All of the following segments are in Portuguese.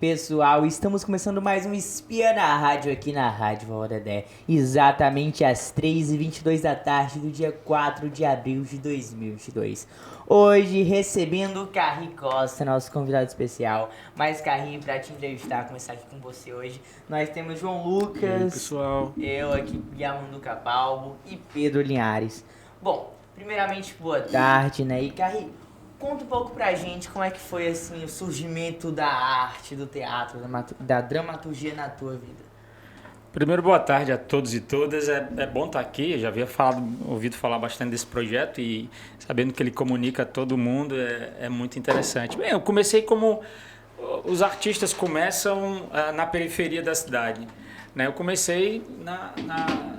pessoal? Estamos começando mais um Espia na Rádio aqui na Rádio Valoré, exatamente às 3h22 da tarde do dia 4 de abril de 2022. Hoje recebendo o Carri Costa, nosso convidado especial. Mas Carri, para te entrevistar, começar aqui com você hoje, nós temos João Lucas, e aí, pessoal? Eu aqui, Yamanduca Balbo e Pedro Linhares. Bom, primeiramente boa tarde, né? E Carri, conta um pouco pra gente como é que foi assim, o surgimento da arte, do teatro, da dramaturgia na tua vida. Primeiro, boa tarde a todos e todas. É bom estar aqui. Eu já havia ouvido falar bastante desse projeto e sabendo que ele comunica a todo mundo é muito interessante. Bem, eu comecei como os artistas começam na periferia da cidade, né? Eu comecei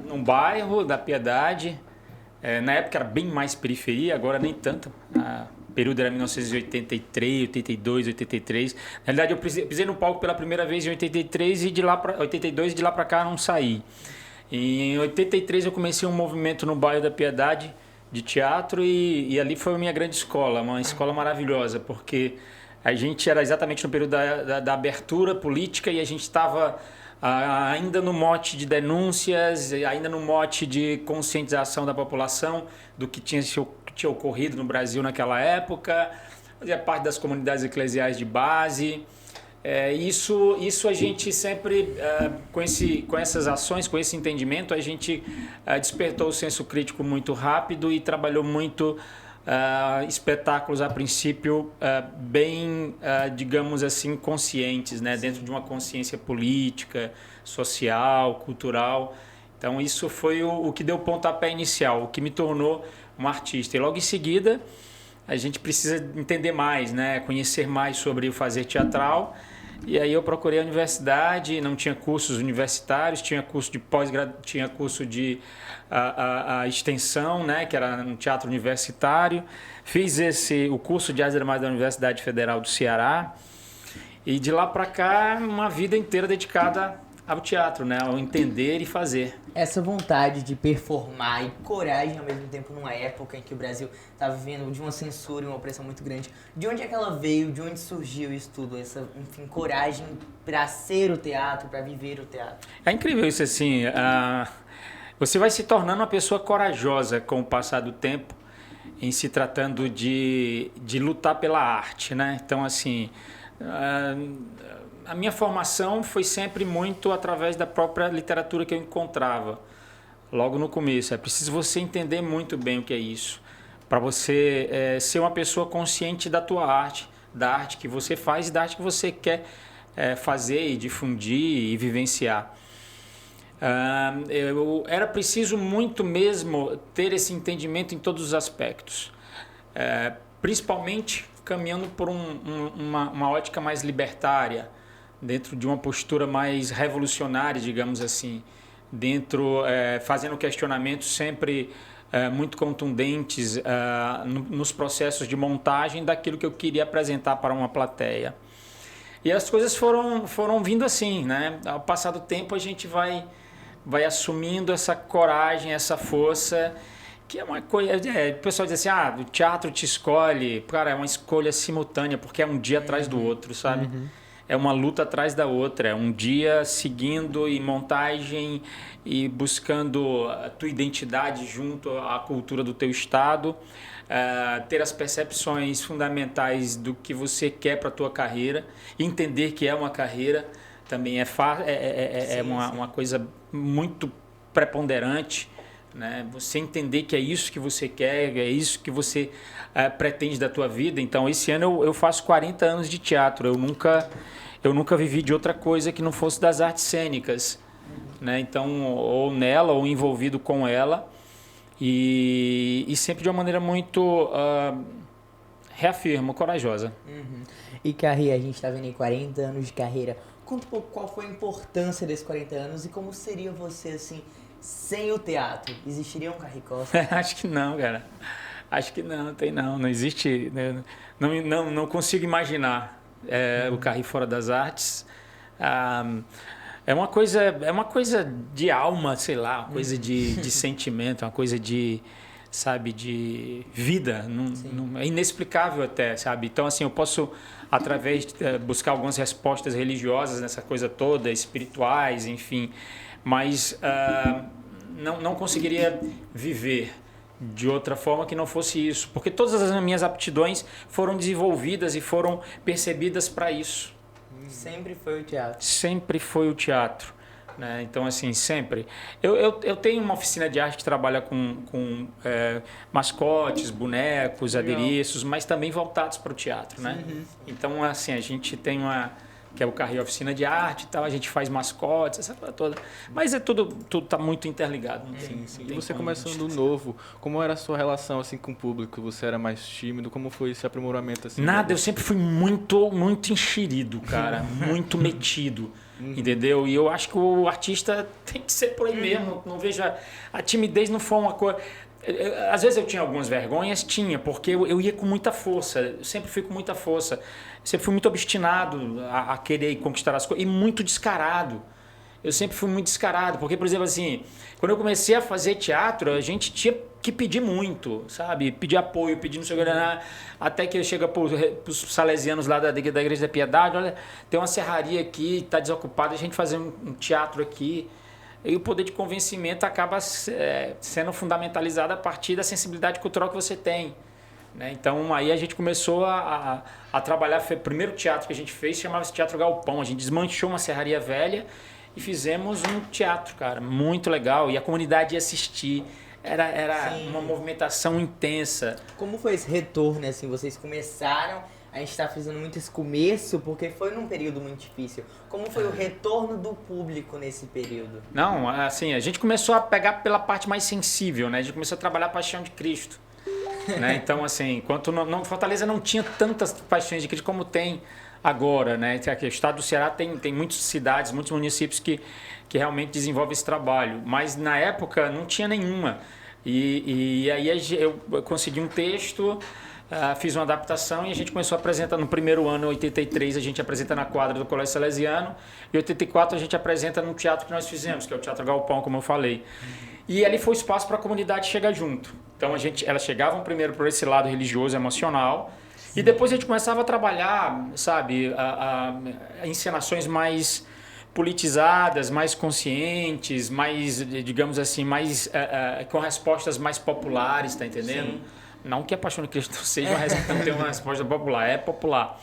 num bairro da Piedade. Na época era bem mais periferia, agora nem tanto. O período era 1983, 82, 83. Na realidade, eu pisei no palco pela primeira vez em 83 e de lá para 82 e de lá para cá não saí. E em 83 eu comecei um movimento no bairro da Piedade de teatro e ali foi a minha grande escola, uma escola maravilhosa, porque a gente era exatamente no período da abertura política e a gente estava ainda no mote de denúncias, ainda no mote de conscientização da população do que tinha ocorrido no Brasil naquela época, fazia parte das comunidades eclesiais de base. Isso a gente sempre, com essas ações, com esse entendimento, a gente despertou o senso crítico muito rápido e trabalhou muito espetáculos a princípio bem, digamos assim, conscientes, né? Dentro de uma consciência política, social, cultural. Então isso foi o que deu o pontapé inicial, o que me tornou um artista. E logo em seguida a gente precisa entender mais, né? Conhecer mais sobre o fazer teatral. E aí eu procurei a universidade, não tinha cursos universitários, tinha curso de tinha curso de extensão, né, que era no teatro universitário. Fiz o curso de artes dramáticas da Universidade Federal do Ceará. E de lá para cá, uma vida inteira dedicada ao teatro, né, ao entender e fazer. Essa vontade de performar e coragem ao mesmo tempo numa época em que o Brasil estava vivendo de uma censura e uma opressão muito grande, de onde é que ela veio, de onde surgiu isso tudo, essa, enfim, coragem para ser o teatro, para viver o teatro? É incrível isso assim, você vai se tornando uma pessoa corajosa com o passar do tempo em se tratando de lutar pela arte, né? Então assim, a minha formação foi sempre muito através da própria literatura que eu encontrava logo no começo. É preciso você entender muito bem o que é isso, para você ser uma pessoa consciente da tua arte, da arte que você faz e da arte que você quer fazer e difundir e vivenciar. Era preciso muito mesmo ter esse entendimento em todos os aspectos, principalmente caminhando por uma ótica mais libertária, dentro de uma postura mais revolucionária, digamos assim, fazendo questionamentos sempre muito contundentes nos processos de montagem daquilo que eu queria apresentar para uma plateia. E as coisas foram vindo assim, né? Ao passar do tempo a gente vai assumindo essa coragem, essa força, que é uma coisa... o pessoal diz assim, o teatro te escolhe. Cara, é uma escolha simultânea, porque é um dia atrás do outro, sabe? Uhum. É uma luta atrás da outra, é um dia seguindo em montagem e buscando a tua identidade junto à cultura do teu estado, ter as percepções fundamentais do que você quer para a tua carreira, entender que é uma carreira, também uma coisa muito preponderante, né? Você entender que é isso que você quer, é isso que você pretende da tua vida. Então esse ano eu faço 40 anos de teatro, eu nunca vivi de outra coisa que não fosse das artes cênicas, né? Então ou nela ou envolvido com ela e sempre de uma maneira muito reafirmo, corajosa. Uhum. E Carri, a gente está vendo aí 40 anos de carreira. Conta um pouco qual foi a importância desses 40 anos e como seria você assim sem o teatro. Existiria um Carri Costa? Acho que não, cara. Acho que não existe, né? Não consigo imaginar o Carri fora das artes. É uma coisa de alma, sei lá, uma coisa de sentimento, uma coisa de sabe, de vida. É inexplicável até, sabe? Então, assim, eu posso, através de buscar algumas respostas religiosas nessa coisa toda, espirituais, enfim, mas não conseguiria viver de outra forma que não fosse isso, porque todas as minhas aptidões foram desenvolvidas e foram percebidas para isso. Sempre foi o teatro. Sempre foi o teatro. Né? Então, assim, sempre. Eu tenho uma oficina de arte que trabalha com mascotes, bonecos, adereços, mas também voltados para o teatro. Né? Então, assim, a gente tem que é o Carrinho Oficina de Arte e tal, a gente faz mascotes, essa coisa toda. Mas tudo tá muito interligado. Sim. E você começando novo, como era a sua relação assim com o público? Você era mais tímido? Como foi esse aprimoramento? Assim, Nada, eu sempre fui muito enxerido, cara, muito metido. Entendeu? E eu acho que o artista tem que ser por aí mesmo. Não vejo a timidez não foi uma coisa. Às vezes eu tinha algumas vergonhas, porque eu ia com muita força. Eu sempre fui com muita força. Sempre fui muito obstinado a querer conquistar as coisas e muito descarado. Eu sempre fui muito descarado, porque, por exemplo, assim, quando eu comecei a fazer teatro, a gente tinha que pedir muito, sabe? Pedir apoio, pedir não sei o que, até que eu chego para os salesianos lá da Igreja da Piedade, olha, tem uma serraria aqui, está desocupada, a gente fazer um teatro aqui. E o poder de convencimento acaba sendo fundamentalizado a partir da sensibilidade cultural que você tem. Né? Então, aí a gente começou a trabalhar. O primeiro teatro que a gente fez chamava-se Teatro Galpão. A gente desmanchou uma serraria velha e fizemos um teatro, cara, muito legal. E a comunidade ia assistir. Era uma movimentação intensa. Como foi esse retorno, assim? Vocês começaram, a gente tá fazendo muito esse começo, porque foi num período muito difícil. Como foi o retorno do público nesse período? Não, assim, a gente começou a pegar pela parte mais sensível, né? A gente começou a trabalhar a paixão de Cristo. Né? Então, assim, enquanto Fortaleza não tinha tantas paixões de Cristo como tem agora, né? O estado do Ceará tem muitas cidades, muitos municípios que realmente desenvolvem esse trabalho, mas na época não tinha nenhuma. E aí eu consegui um texto, fiz uma adaptação e a gente começou a apresentar no primeiro ano, em 83, a gente apresenta na quadra do Colégio Salesiano, e em 84 a gente apresenta no teatro que nós fizemos, que é o Teatro Galpão, como eu falei. E ali foi o espaço para a comunidade chegar junto. Então elas chegavam primeiro por esse lado religioso, emocional, e depois a gente começava a trabalhar, sabe, encenações mais politizadas, mais conscientes, mais, digamos assim, mais com respostas mais populares, tá entendendo? Sim. Não que a Paixão de Cristo não tenha uma resposta popular, é popular.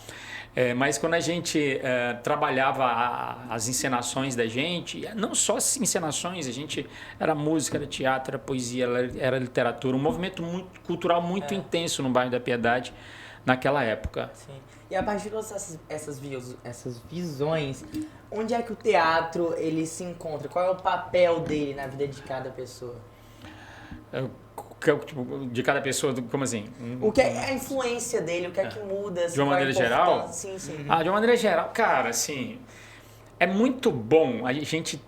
Mas quando a gente trabalhava as encenações da gente, não só as encenações, a gente era música, era teatro, era poesia, era literatura, um movimento cultural muito intenso no bairro da Piedade naquela época. Sim. E a partir dessas visões, onde é que o teatro ele se encontra? Qual é o papel dele na vida de cada pessoa? De cada pessoa, como assim? O que é a influência dele, o que é que muda? De uma maneira geral? Sim. De uma maneira geral, cara, assim, é muito bom a gente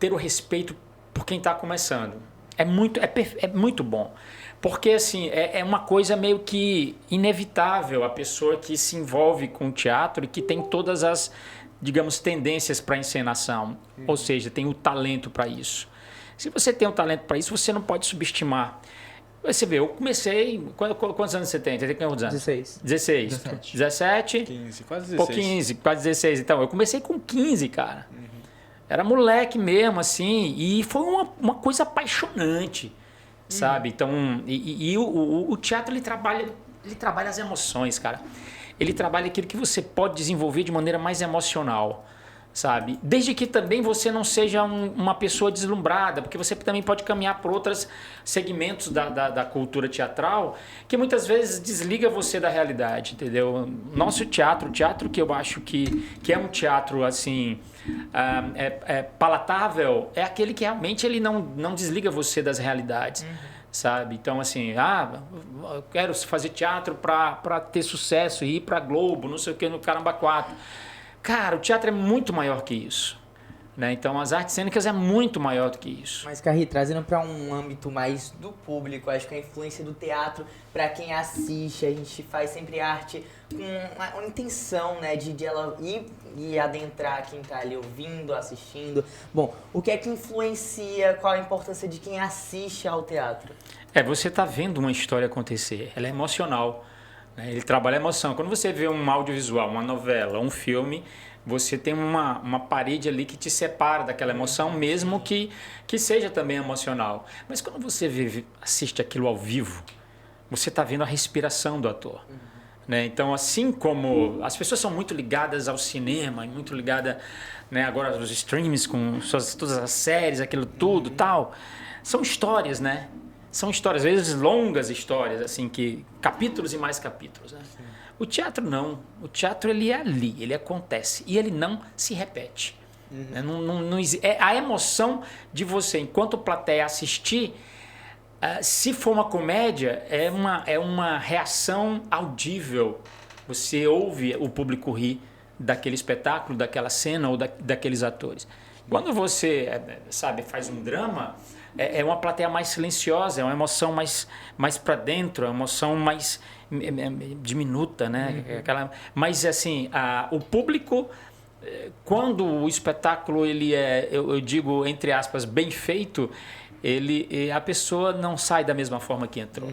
ter o respeito por quem está começando. É muito bom. Porque, assim, é uma coisa meio que inevitável a pessoa que se envolve com o teatro e que tem todas as, digamos, tendências para encenação. Ou seja, tem o talento para isso. Se você tem o talento para isso, você não pode subestimar. Você vê, eu comecei... Quantos anos você tem? Você tem quantos anos? 16. 16. 17? 15, quase 16. 15, quase 16. Então, eu comecei com 15, cara. Era moleque mesmo, assim. E foi uma coisa apaixonante, sabe? Então, o teatro, ele trabalha as emoções, cara. Ele trabalha aquilo que você pode desenvolver de maneira mais emocional, sabe? Desde que também você não seja uma pessoa deslumbrada, porque você também pode caminhar por outros segmentos da cultura teatral que muitas vezes desliga você da realidade, entendeu? Nosso teatro, o teatro que eu acho que é um teatro assim palatável, é aquele que realmente ele não desliga você das realidades. Sabe? Então, assim, eu quero fazer teatro para ter sucesso e ir para Globo, não sei o que, no Caramba 4. Cara, o teatro é muito maior que isso. né? Então, as artes cênicas é muito maior do que isso. Mas, Carri, trazendo para um âmbito mais do público, acho que a influência do teatro para quem assiste, a gente faz sempre arte com uma intenção, né, de ela ir e adentrar quem tá ali ouvindo, assistindo. Bom, o que é que influencia, qual a importância de quem assiste ao teatro? Você tá vendo uma história acontecer, ela é emocional, né? Ele trabalha a emoção. Quando você vê um audiovisual, uma novela, um filme, você tem uma parede ali que te separa daquela emoção, mesmo que seja também emocional. Mas quando você assiste aquilo ao vivo, você está vendo a respiração do ator. Né? Então, assim como as pessoas são muito ligadas ao cinema, muito ligadas, né, agora aos streams, com todas as séries, aquilo tudo tal, são histórias, né? São histórias, às vezes longas histórias, assim, que capítulos e mais capítulos. Né? O teatro não. O teatro ele é ali, ele acontece e ele não se repete. Né? A emoção de você, enquanto plateia, assistir, se for uma comédia, é uma reação audível. Você ouve o público rir daquele espetáculo, daquela cena ou daqueles atores. Quando você, faz um drama, é uma plateia mais silenciosa, é uma emoção mais para dentro, é uma emoção mais diminuta, né? Mas assim, o público, quando o espetáculo ele eu digo entre aspas, bem feito, a pessoa não sai da mesma forma que entrou.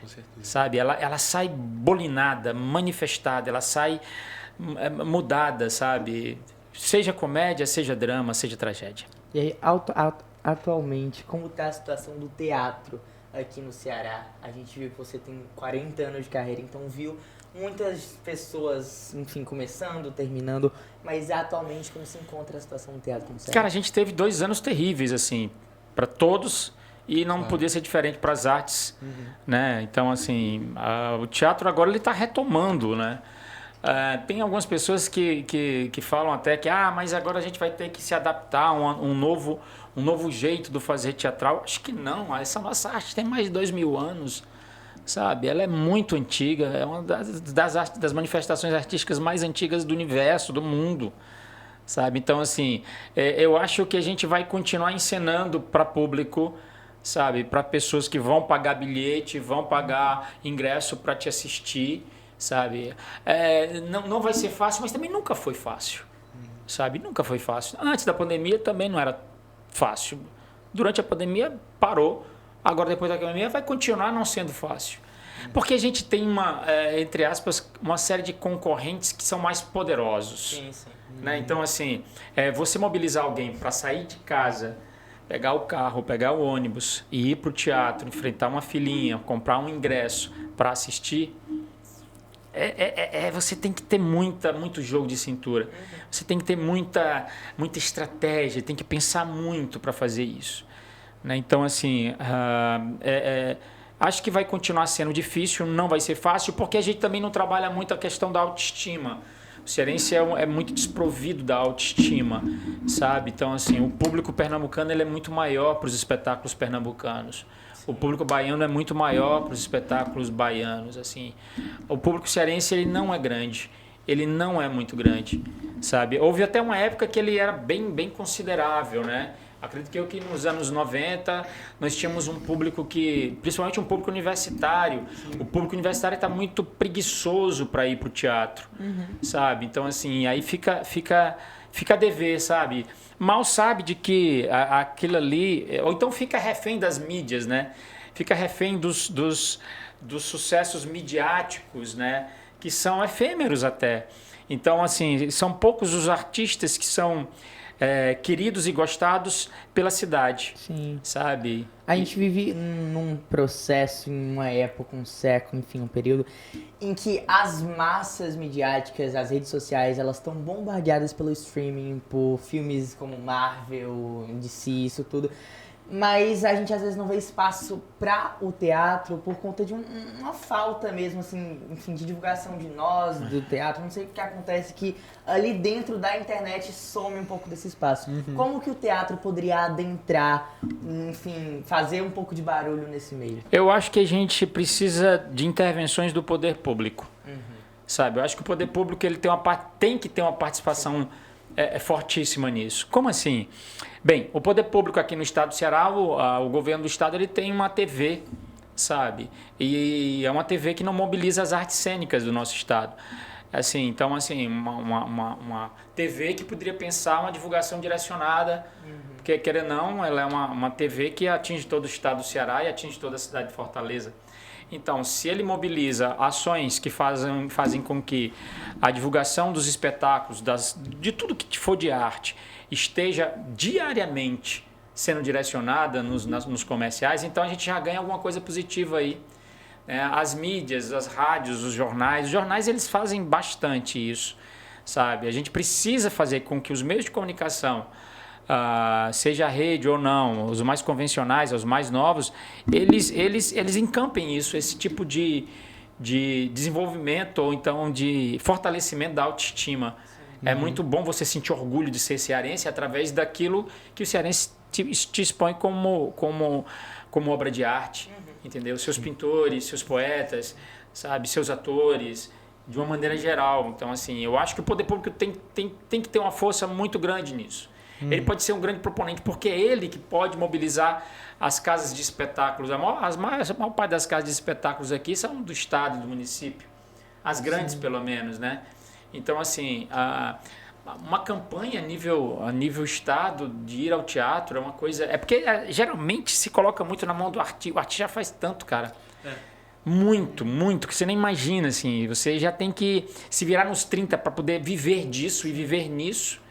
Com certeza. Sabe? Ela sai bolinada, manifestada, ela sai mudada, sabe? Seja comédia, seja drama, seja tragédia. E aí, atualmente, como está a situação do teatro aqui no Ceará? A gente viu que você tem 40 anos de carreira, então viu muitas pessoas, enfim, começando, terminando, mas atualmente como se encontra a situação do teatro no Ceará? Cara, a gente teve 2 anos terríveis, assim, para todos, e não podia ser diferente para as artes, né? Então, assim, o teatro agora ele está retomando, né? Tem algumas pessoas que falam até que mas agora a gente vai ter que se adaptar a um novo jeito de fazer teatral. Acho que não, essa nossa arte tem mais de 2000 anos, sabe? Ela é muito antiga, é uma das manifestações artísticas mais antigas do universo, do mundo, sabe? Então, assim, eu acho que a gente vai continuar encenando para público, sabe? Para pessoas que vão pagar bilhete, vão pagar ingresso para te assistir, sabe? Não vai ser fácil, mas também nunca foi fácil, sabe? Nunca foi fácil. Antes da pandemia também não era fácil. Durante a pandemia parou. Agora, depois da pandemia, vai continuar não sendo fácil. Porque a gente tem entre aspas, uma série de concorrentes que são mais poderosos. Sim, sim. Né? Então, assim, você mobilizar alguém para sair de casa, pegar o carro, pegar o ônibus e ir para o teatro, enfrentar uma filinha, comprar um ingresso para assistir, você tem que ter muito jogo de cintura. Você tem que ter muita estratégia, tem que pensar muito para fazer isso. Né? Então, assim, acho que vai continuar sendo difícil, não vai ser fácil, porque a gente também não trabalha muito a questão da autoestima. O cearense é muito desprovido da autoestima, sabe? Então, assim, o público pernambucano ele é muito maior para os espetáculos pernambucanos. O público baiano é muito maior para os espetáculos baianos, assim. O público cearense ele não é grande, ele não é muito grande, sabe? Houve até uma época que ele era bem considerável, né? Acredito que nos anos 90 nós tínhamos um público principalmente um público universitário. O público universitário está muito preguiçoso para ir para o teatro, sabe? Então, assim, aí fica a dever, sabe? Mal sabe de que aquilo ali... Ou então fica refém das mídias, né? Fica refém dos sucessos midiáticos, né? Que são efêmeros até. Então, assim, são poucos os artistas que são queridos e gostados pela cidade. Sim. Sabe? A gente vive num processo, em uma época, um século, enfim, um período em que as massas midiáticas, as redes sociais, elas estão bombardeadas pelo streaming, por filmes como Marvel, DC, isso tudo. Mas a gente às vezes não vê espaço para o teatro por conta de uma falta mesmo, assim, enfim, de divulgação de nós, do teatro. Não sei o que acontece, que ali dentro da internet some um pouco desse espaço. Como que o teatro poderia adentrar, enfim, fazer um pouco de barulho nesse meio? Eu acho que a gente precisa de intervenções do poder público, sabe? Eu acho que o poder público ele tem que ter uma participação é fortíssima nisso. Como assim? Bem, o poder público aqui no estado do Ceará, o governo do estado, ele tem uma TV, sabe? E é uma TV que não mobiliza as artes cênicas do nosso estado. Assim, então, assim, uma TV que poderia pensar uma divulgação direcionada, porque, querendo ou não, ela é uma TV que atinge todo o estado do Ceará e atinge toda a cidade de Fortaleza. Então, se ele mobiliza ações que fazem com que a divulgação dos espetáculos, de tudo que for de arte, esteja diariamente sendo direcionada nos comerciais, então a gente já ganha alguma coisa positiva aí. As mídias, as rádios, os jornais eles fazem bastante isso, sabe? A gente precisa fazer com que os meios de comunicação, seja a rede ou não, os mais convencionais, os mais novos, eles encampem isso, esse tipo de desenvolvimento ou então de fortalecimento da autoestima. É muito bom você sentir orgulho de ser cearense através daquilo que o cearense te expõe como obra de arte, entendeu? Seus pintores, seus poetas, sabe, seus atores, de uma maneira geral. Então, assim, eu acho que o poder público tem que ter uma força muito grande nisso. Ele pode ser um grande proponente, porque é ele que pode mobilizar as casas de espetáculos. A maior parte das casas de espetáculos aqui são do estado e do município. As grandes, pelo menos, né? Então, assim, uma campanha a nível estado de ir ao teatro é uma coisa... É porque geralmente se coloca muito na mão do artista. O artista já faz tanto, cara. Muito, que você nem imagina, assim. Você já tem que se virar nos 30 para poder viver disso e viver nisso,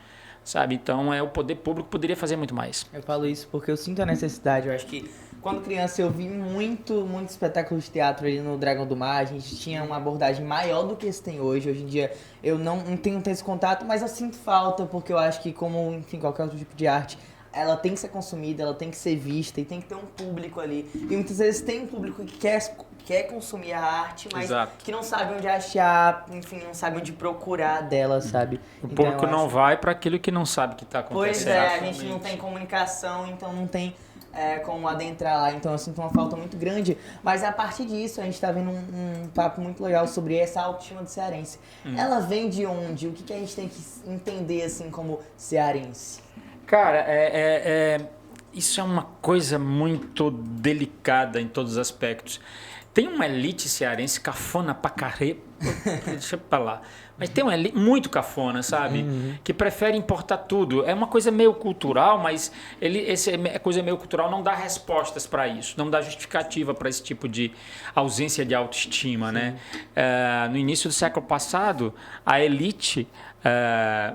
sabe? Então, o poder público poderia fazer muito mais. Eu falo isso porque eu sinto a necessidade. Eu acho que quando criança eu vi muito espetáculo de teatro ali no Dragão do Mar. A gente tinha uma abordagem maior do que esse tem hoje. Hoje em dia eu não tenho esse contato, mas eu sinto falta porque eu acho que, como, enfim, qualquer outro tipo de arte, ela tem que ser consumida, ela tem que ser vista e tem que ter um público ali. E muitas vezes tem um público que quer consumir a arte, mas que não sabe onde achar, enfim, não sabe onde procurar dela, sabe? O público não vai para aquilo que não sabe que está acontecendo. Pois é, a gente não tem comunicação, então não tem como adentrar lá. Então eu sinto uma falta muito grande. Mas a partir disso, a gente tá vendo um papo muito legal sobre essa autoestima do cearense. Ela vem de onde? O que a gente tem que entender, assim, como cearense? Cara, isso é uma coisa muito delicada em todos os aspectos. Tem uma elite cearense cafona pra carré, deixa pra lá. Mas tem uma elite muito cafona, sabe? Que prefere importar tudo. É uma coisa meio cultural, mas essa coisa meio cultural não dá respostas para isso, não dá justificativa para esse tipo de ausência de autoestima, né? No início do século passado, a elite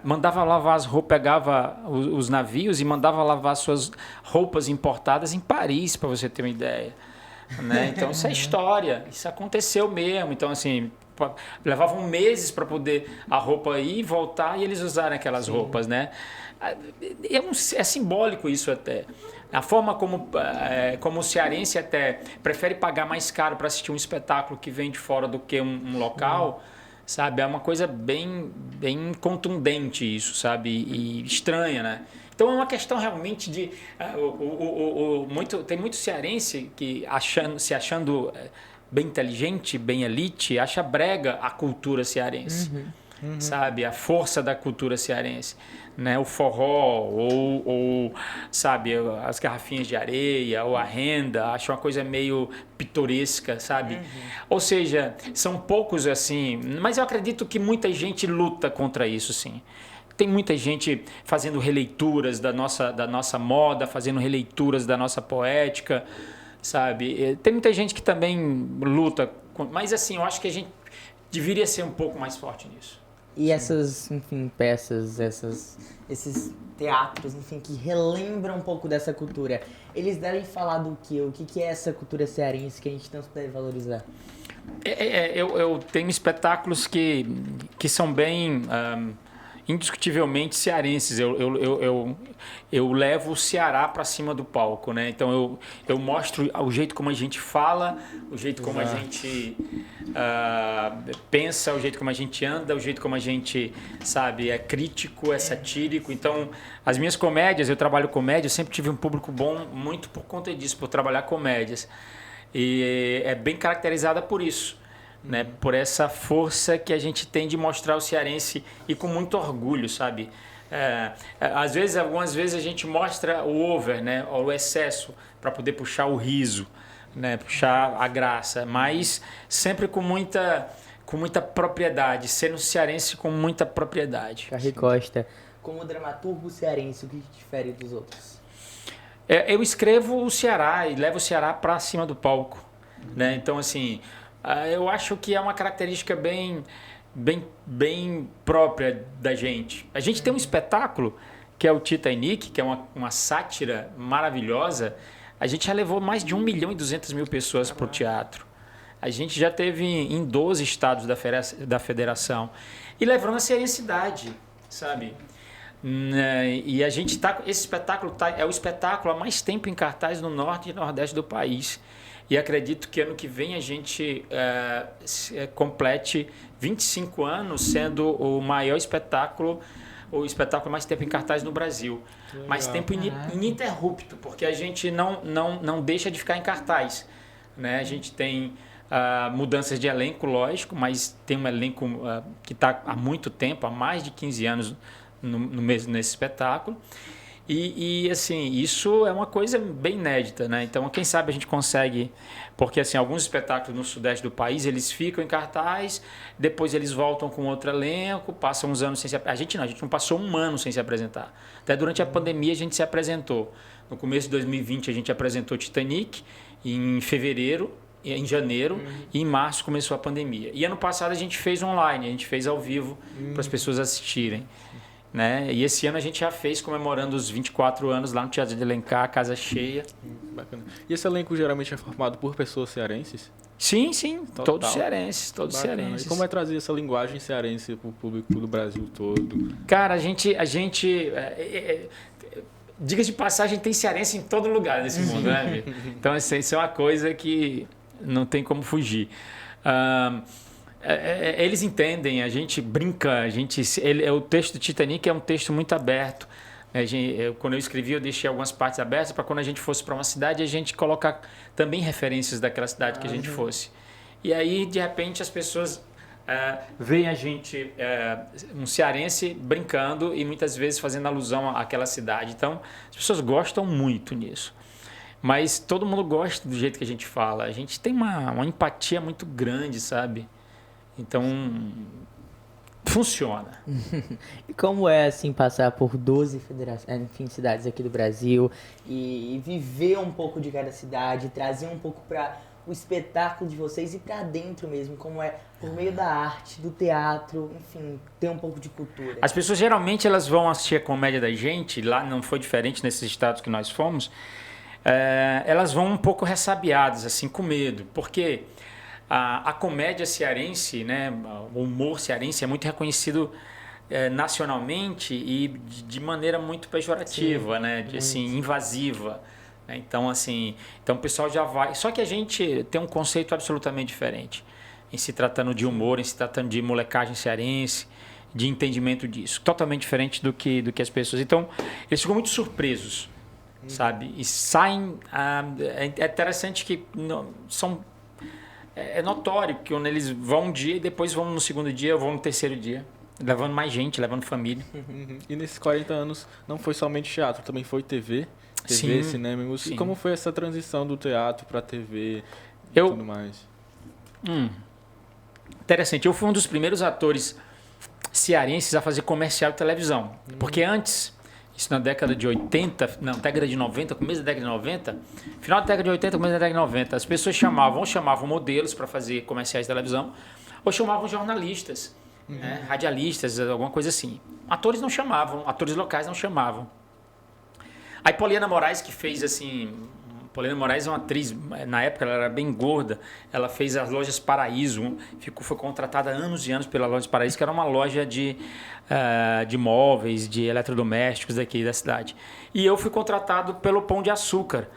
mandava lavar as roupas, pegava os navios e mandava lavar suas roupas importadas em Paris, para você ter uma ideia. Né? Então isso é história, isso aconteceu mesmo. Então, assim, levavam meses para poder a roupa ir e voltar e eles usarem aquelas roupas, né? É simbólico isso até. A forma como o cearense até prefere pagar mais caro para assistir um espetáculo que vem de fora do que um local, sabe? É uma coisa bem contundente isso, sabe? E estranha, né? Então é uma questão realmente de... tem muito cearense que se achando bem inteligente, bem elite, acha brega a cultura cearense, sabe? A força da cultura cearense, né? O forró ou sabe, as garrafinhas de areia ou a renda, acha uma coisa meio pitoresca, sabe? Ou seja, são poucos assim, mas eu acredito que muita gente luta contra isso, sim. Tem muita gente fazendo releituras da nossa moda, fazendo releituras da nossa poética, sabe? Tem muita gente que também luta, mas assim, eu acho que a gente deveria ser um pouco mais forte nisso. E essas, enfim, peças, esses teatros, enfim, que relembram um pouco dessa cultura, eles devem falar do quê? O que é essa cultura cearense que a gente tanto deve valorizar? Eu tenho espetáculos que são bem... indiscutivelmente cearenses. Eu levo o Ceará para cima do palco, né? Então eu mostro o jeito como a gente fala, o jeito como a gente pensa, o jeito como a gente anda, o jeito como a gente, sabe, é crítico, é satírico. Então, as minhas comédias, eu trabalho comédia, eu sempre tive um público bom muito por conta disso, por trabalhar comédias. E é bem caracterizada por isso. Né, por essa força que a gente tem de mostrar o cearense e com muito orgulho, sabe? Algumas vezes a gente mostra o over, né, ou o excesso, para poder puxar o riso, né, puxar a graça, mas sempre com muita propriedade, sendo cearense com muita propriedade. Carri Costa, como dramaturgo cearense, o que te difere dos outros? Eu escrevo o Ceará e levo o Ceará para cima do palco, né? Então, assim, eu acho que é uma característica bem própria da gente. A gente tem um espetáculo que é o Titanic, que é uma sátira maravilhosa. A gente já levou mais de 1.200.000 pessoas para o teatro. A gente já teve em 12 estados da federação. E levando a cearensidade, sabe? E a gente esse espetáculo é o espetáculo há mais tempo em cartaz no norte e nordeste do país. E acredito que ano que vem a gente complete 25 anos sendo o maior espetáculo, o espetáculo mais tempo em cartaz no Brasil. Legal. Mais tempo ininterrupto, porque a gente não deixa de ficar em cartaz, né? A gente tem mudanças de elenco, lógico, mas tem um elenco que está há muito tempo, há mais de 15 anos nesse espetáculo. E assim, isso é uma coisa bem inédita, né? Então, quem sabe a gente consegue, porque assim, alguns espetáculos no sudeste do país, eles ficam em cartaz, depois eles voltam com outro elenco, passam uns anos sem se apresentar. A gente não passou um ano sem se apresentar. Até durante a pandemia a gente se apresentou. No começo de 2020 a gente apresentou Titanic, em janeiro, e em março começou a pandemia. E ano passado a gente fez online, a gente fez ao vivo para as pessoas assistirem. Né? E esse ano a gente já fez comemorando os 24 anos lá no Teatro de Alencar, casa cheia. Bacana. E esse elenco geralmente é formado por pessoas cearenses? Sim, todos cearenses, E como é trazer essa linguagem cearense para o público do Brasil todo? Cara, a gente diga-se de passagem, tem cearense em todo lugar nesse mundo, né? Então isso é uma coisa que não tem como fugir. Eles entendem, a gente brinca, o texto do Titanic é um texto muito aberto. Quando eu escrevi, eu deixei algumas partes abertas para quando a gente fosse para uma cidade, a gente colocar também referências daquela cidade que a gente fosse. E aí, de repente, as pessoas veem a gente, um cearense, brincando e muitas vezes fazendo alusão àquela cidade. Então, as pessoas gostam muito nisso. Mas todo mundo gosta do jeito que a gente fala. A gente tem uma empatia muito grande, sabe? Então, funciona. E como é, assim, passar por 12 cidades aqui do Brasil e viver um pouco de cada cidade, trazer um pouco para o espetáculo de vocês e para dentro mesmo, como é por meio da arte, do teatro, enfim, ter um pouco de cultura. As pessoas geralmente elas vão assistir a comédia da gente, lá não foi diferente nesses estados que nós fomos, elas vão um pouco ressabiadas, assim, com medo, porque a comédia cearense, né, o humor cearense é muito reconhecido nacionalmente e de maneira muito pejorativa, sim, né, assim, invasiva. Então, assim, o pessoal já vai... Só que a gente tem um conceito absolutamente diferente em se tratando de humor, em se tratando de molecagem cearense, de entendimento disso. Totalmente diferente do que as pessoas. Então, eles ficam muito surpresos, sabe? E saem... É interessante que é notório que quando eles vão um dia e depois vão no segundo dia ou vão no terceiro dia, levando mais gente, levando família. E nesses 40 anos não foi somente teatro, também foi TV, sim, cinema e música. E como foi essa transição do teatro para TV e tudo mais? Interessante. Eu fui um dos primeiros atores cearenses a fazer comercial de televisão. Porque antes, isso na década de 80, não, década de 90, começo da década de 90, final da década de 80, começo da década de 90, as pessoas chamavam modelos para fazer comerciais de televisão, ou chamavam jornalistas, né, radialistas, alguma coisa assim. Atores não chamavam, atores locais não chamavam. Aí Poliana Moraes, que fez assim... Poliana Moraes é uma atriz, na época ela era bem gorda, ela fez as lojas Paraíso, foi contratada há anos e anos pela Lojas Paraíso, que era uma loja de móveis, de eletrodomésticos daqui da cidade. E eu fui contratado pelo Pão de Açúcar,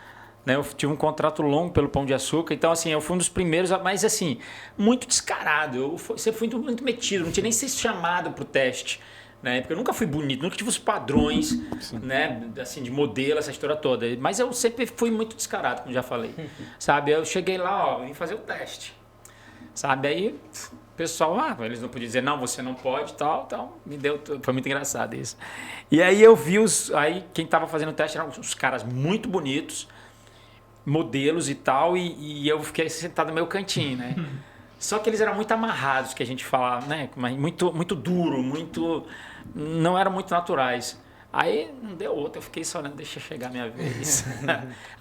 né? Eu tive um contrato longo pelo Pão de Açúcar, então assim, eu fui um dos primeiros, mas assim, muito descarado, eu fui muito metido, não tinha nem sido chamado para o teste. Né? Porque eu nunca fui bonito, nunca tive os padrões, né, assim, de modelo, essa história toda. Mas eu sempre fui muito descarado, como já falei. Sabe? Eu cheguei lá, vim fazer o teste. Sabe? Aí O pessoal, eles não podiam dizer, não, você não pode, tal, foi muito engraçado isso. E aí eu vi aí quem estava fazendo o teste eram uns caras muito bonitos, modelos e tal, e eu fiquei sentado no meu cantinho, né? Só que eles eram muito amarrados, que a gente falava, né? Muito, muito duro, não eram muito naturais. Aí não deu outra, eu fiquei só olhando, deixa chegar a minha vez.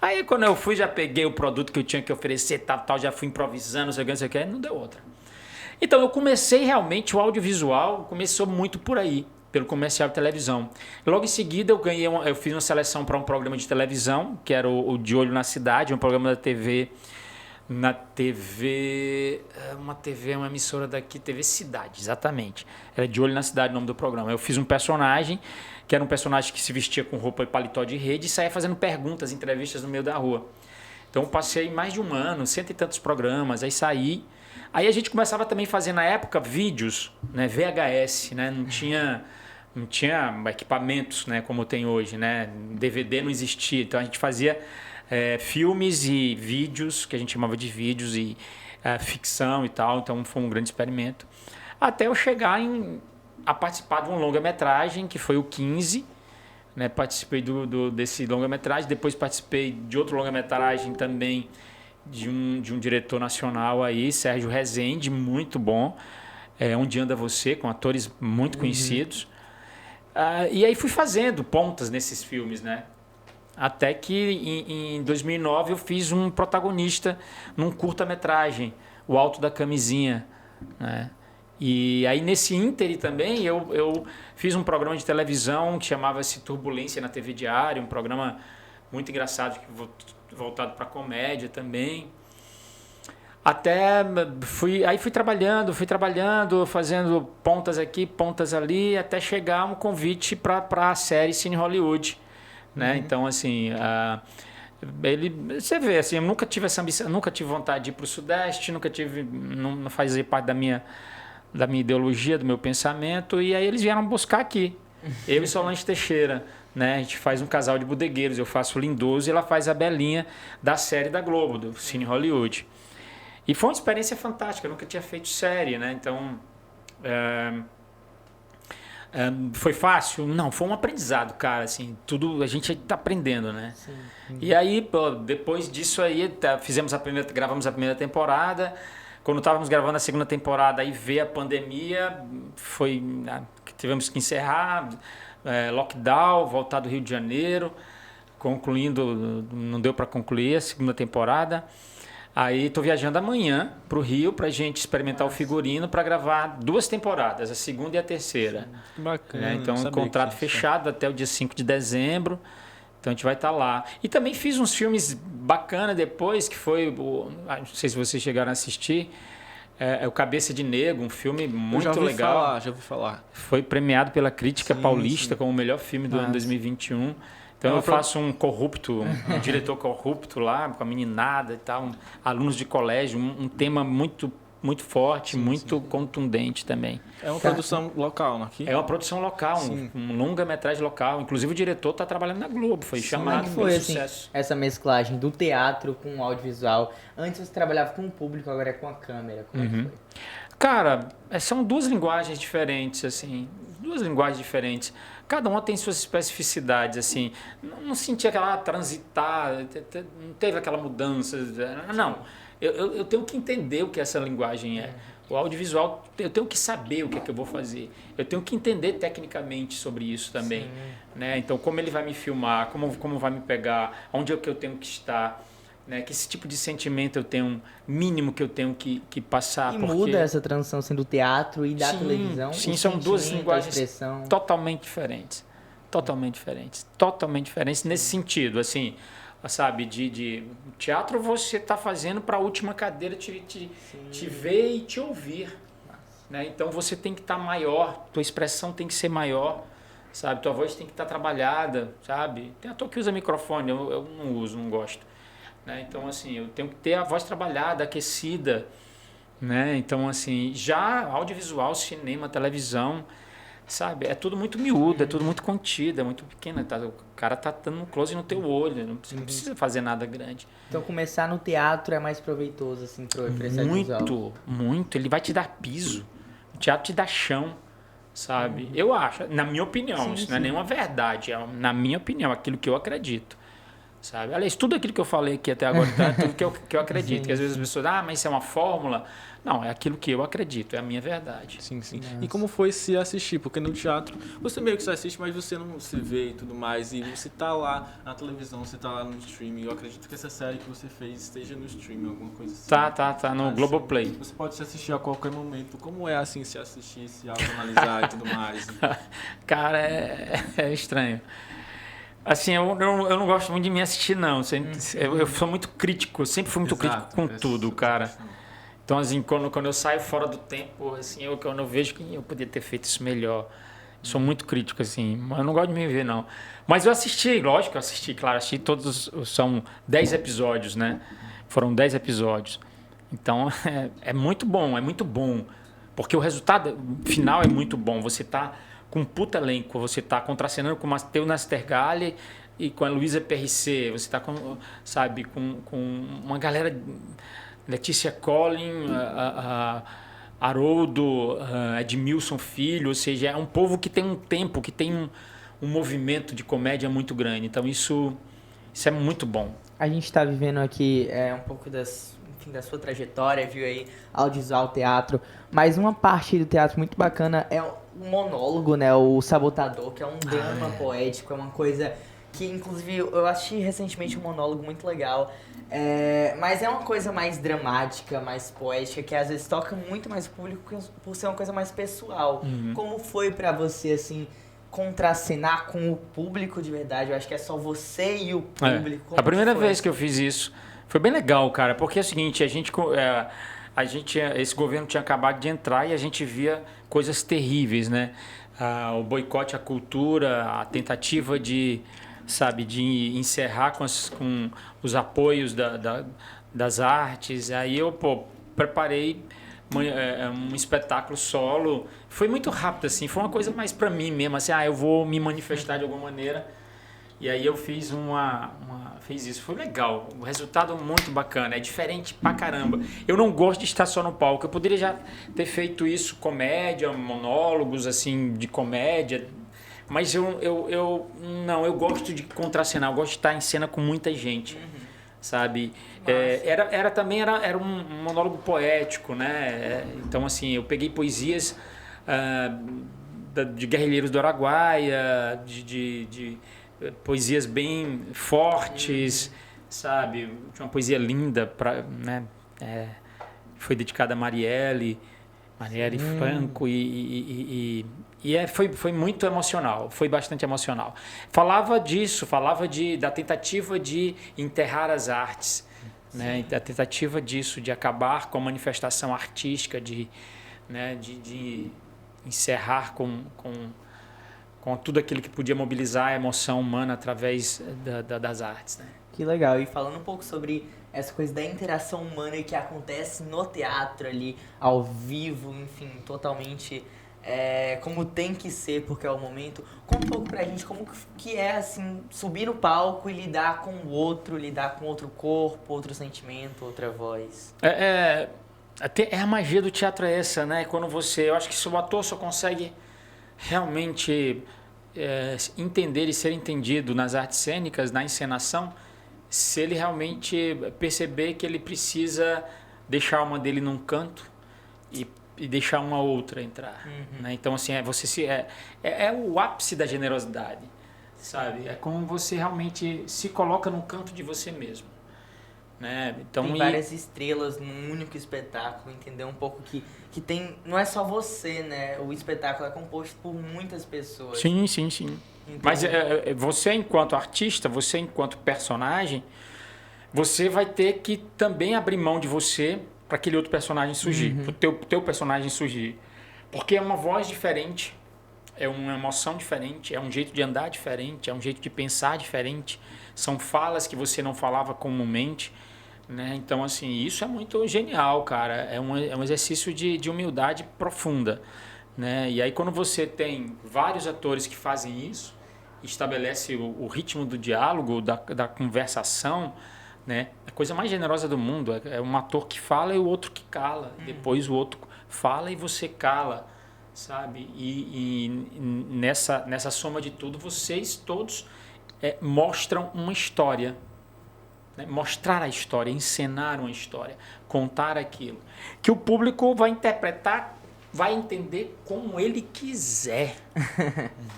Aí quando eu fui, já peguei o produto que eu tinha que oferecer, tal, já fui improvisando, não sei o que, não deu outra. Então eu comecei realmente, o audiovisual começou muito por aí, pelo comercial de televisão. Logo em seguida eu fiz uma seleção para um programa de televisão, que era o De Olho na Cidade, um programa da TV, uma emissora daqui, TV Cidade, exatamente. Era De Olho na Cidade o nome do programa. Eu fiz um personagem, que era um personagem que se vestia com roupa e paletó de rede e saía fazendo perguntas, entrevistas no meio da rua. Então eu passei mais de um ano, 100 e tantos programas, aí saí. Aí a gente começava também a fazer na época vídeos, né, VHS, né, não tinha equipamentos, né, como tem hoje, né, DVD não existia, então a gente fazia filmes e vídeos, que a gente chamava de vídeos e ficção e tal, então foi um grande experimento. Até eu chegar a participar de um longa-metragem, que foi o 15, né, participei desse longa-metragem, depois participei de outro longa-metragem também, de um diretor nacional aí, Sérgio Rezende, muito bom, Onde Anda Você, com atores muito conhecidos. E aí fui fazendo pontas nesses filmes, né? Até que em 2009 eu fiz um protagonista num curta-metragem, O Alto da Camisinha, né? E aí nesse ínterim também eu fiz um programa de televisão que chamava-se Turbulência na TV Diário, um programa muito engraçado, voltado para comédia também. Fui trabalhando, fazendo pontas aqui, pontas ali, até chegar um convite para a série Cine Hollywood, né? Então, assim, você vê, assim, eu nunca tive essa ambição, nunca tive vontade de ir para o Sudeste, não fazia parte da minha ideologia, do meu pensamento, e aí eles vieram buscar aqui. Eu e Solange Teixeira, né? A gente faz um casal de bodegueiros, eu faço o Lindoso e ela faz a Belinha da série da Globo, do Cine Hollywood. E foi uma experiência fantástica, eu nunca tinha feito série, né? Então, foi fácil? Não, foi um aprendizado, cara, assim, tudo a gente está aprendendo, né? Sim. E aí, depois disso aí, gravamos a primeira temporada. Quando estávamos gravando a segunda temporada, aí veio a pandemia, tivemos que encerrar, lockdown, voltar do Rio de Janeiro, não deu para concluir a segunda temporada. Aí estou viajando amanhã para o Rio para a gente experimentar o figurino para gravar 2 temporadas, a segunda e a terceira. Que bacana. Então, um contrato fechado até o dia 5 de dezembro. Então a gente vai estar lá. E também fiz uns filmes bacanas depois, que foi, não sei se vocês chegaram a assistir, o Cabeça de Negro, um filme muito legal. Já ouvi falar. Foi premiado pela crítica paulista como o melhor filme do ano 2021. Então eu faço um diretor corrupto lá, com a meninada e tal, alunos de colégio, um tema muito muito forte, muito contundente também. É uma produção local, não aqui? É uma produção local, um longa-metragem local. Inclusive o diretor está trabalhando na Globo, foi chamado pelo sucesso. Essa mesclagem do teatro com o audiovisual. Antes você trabalhava com o público, agora é com a câmera. Como é que foi? Cara, são 2 linguagens diferentes, assim. 2 linguagens diferentes. Cada uma tem suas especificidades, assim. Não senti aquela transitar, não teve aquela mudança. Não. Eu tenho que entender o que essa linguagem é. O audiovisual, eu tenho que saber o que é que eu vou fazer. Eu tenho que entender tecnicamente sobre isso também. Né? Então, como ele vai me filmar, como vai me pegar, onde é que eu tenho que estar, né? Que esse tipo de sentimento eu tenho, mínimo que eu tenho que passar. E muda essa transição sendo do teatro e da televisão? Sim, são 2 linguagens totalmente diferentes. Totalmente diferentes nesse sentido, assim... Sabe, de teatro você está fazendo para a última cadeira te ver e te ouvir, né? Então você tem que estar maior, tua expressão tem que ser maior, sabe? Tua voz tem que estar trabalhada, sabe? Tem ator que usa microfone, eu não uso, não gosto, né? Então assim, eu tenho que ter a voz trabalhada, aquecida, né? Então assim, já audiovisual, cinema, televisão, sabe? É tudo muito miúdo, é tudo muito contido, é muito pequeno. O cara tá dando um close no teu olho, você não precisa fazer nada grande. Então começar no teatro é mais proveitoso, assim, pra esse audiovisual. Muito, muito. Ele vai te dar piso. O teatro te dá chão, sabe? Eu acho, na minha opinião, Sim, isso não é sim. nenhuma verdade, é na minha opinião, aquilo que eu acredito. Sabe? Aliás, tudo aquilo que eu falei aqui até agora, tá? Tudo que eu acredito. Sim, Que às vezes sim. as pessoas, mas isso é uma fórmula. Não, é aquilo que eu acredito, é a minha verdade. Sim, sim. Nossa. E como foi se assistir? Porque no teatro você meio que se assiste, mas você não se vê e tudo mais. E você tá lá na televisão, você tá lá no streaming. Eu acredito que essa série que você fez esteja no streaming, alguma coisa assim. Tá no Assim, Globoplay. Você pode se assistir a qualquer momento. Como é assim se assistir, se autoanalisar e tudo mais? Cara, é estranho. Assim, eu não gosto muito de me assistir, não. Eu sou muito crítico, eu sempre fui muito crítico com tudo, cara. Então, assim, quando eu saio fora do tempo, assim, quando eu vejo que eu podia ter feito isso melhor. Sou muito crítico, assim, mas eu não gosto de me ver, não. Mas eu assisti, lógico, claro, assisti todos, são 10 episódios, né? Foram 10 episódios. Então, é muito bom, porque o resultado final é muito bom. Você tá com um puta elenco, você tá contracenando com o Matheus Nastergalli e com a Luísa PRC, você tá com, sabe, com uma galera, Letícia Collin, Haroldo, Edmilson Filho, ou seja, é um povo que tem um tempo, que tem um movimento de comédia muito grande. Então isso é muito bom. A gente tá vivendo aqui um pouco da sua trajetória, viu aí, audiovisual, teatro, mas uma parte do teatro muito bacana é o monólogo, né, o Sabotador, que é um drama poético, é uma coisa que, inclusive, eu assisti recentemente um monólogo muito legal, mas é uma coisa mais dramática, mais poética, que às vezes toca muito mais o público por ser uma coisa mais pessoal. Como foi pra você, assim, contracenar com o público de verdade? Eu acho que é só você e o público. Como A primeira foi? vez que eu fiz isso foi bem legal, cara, porque é o seguinte, esse governo tinha acabado de entrar e a gente via coisas terríveis, né? O boicote à cultura, a tentativa de encerrar com os apoios das artes. Aí eu, preparei um espetáculo solo. Foi muito rápido, assim, foi uma coisa mais pra mim mesmo, assim, eu vou me manifestar de alguma maneira. E aí eu fiz fiz isso, foi legal, o resultado muito bacana, é diferente pra caramba. Eu não gosto de estar só no palco, eu poderia já ter feito isso, comédia, monólogos assim de comédia, mas eu gosto de contracenar, eu gosto de estar em cena com muita gente, sabe? Era um monólogo poético, né? Então assim, eu peguei poesias de guerrilheiros do Araguaia, de poesias bem fortes, sabe? Tinha uma poesia linda, né? Foi dedicada a Marielle Franco foi muito emocional, foi bastante emocional. Falava disso, da tentativa de enterrar as artes, né? Da tentativa disso, de acabar com a manifestação artística, de encerrar com tudo aquilo que podia mobilizar a emoção humana através das artes, né? Que legal. E falando um pouco sobre essa coisa da interação humana que acontece no teatro ali, ao vivo, enfim, totalmente como tem que ser, porque é o momento. Conta um pouco pra gente como que é, assim, subir no palco e lidar com o outro, lidar com outro corpo, outro sentimento, outra voz. A magia do teatro é essa, né? Quando eu acho que se o ator só consegue realmente entender e ser entendido nas artes cênicas, na encenação, se ele realmente perceber que ele precisa deixar uma dele num canto e deixar uma outra entrar, né? Então assim, é o ápice da generosidade, sabe? É como você realmente se coloca num canto de você mesmo, né? Então, tem várias estrelas num único espetáculo, entender um pouco que não é só você, né? O espetáculo é composto por muitas pessoas. Sim. Então, Mas você enquanto artista, você enquanto personagem, você vai ter que também abrir mão de você para aquele outro personagem surgir, para o teu personagem surgir. Porque é uma voz diferente, é uma emoção diferente, é um jeito de andar diferente, é um jeito de pensar diferente, são falas que você não falava comumente, né? Então, assim, isso é muito genial, cara. É um exercício de humildade profunda, né? E aí quando você tem vários atores que fazem isso, estabelece o ritmo do diálogo, da conversação, né? A coisa mais generosa do mundo é um ator que fala e o outro que cala. Depois o outro fala e você cala, sabe? E nessa soma de tudo, vocês todos mostram uma história. Né? Mostrar a história, encenar uma história, contar aquilo. Que o público vai interpretar, vai entender como ele quiser.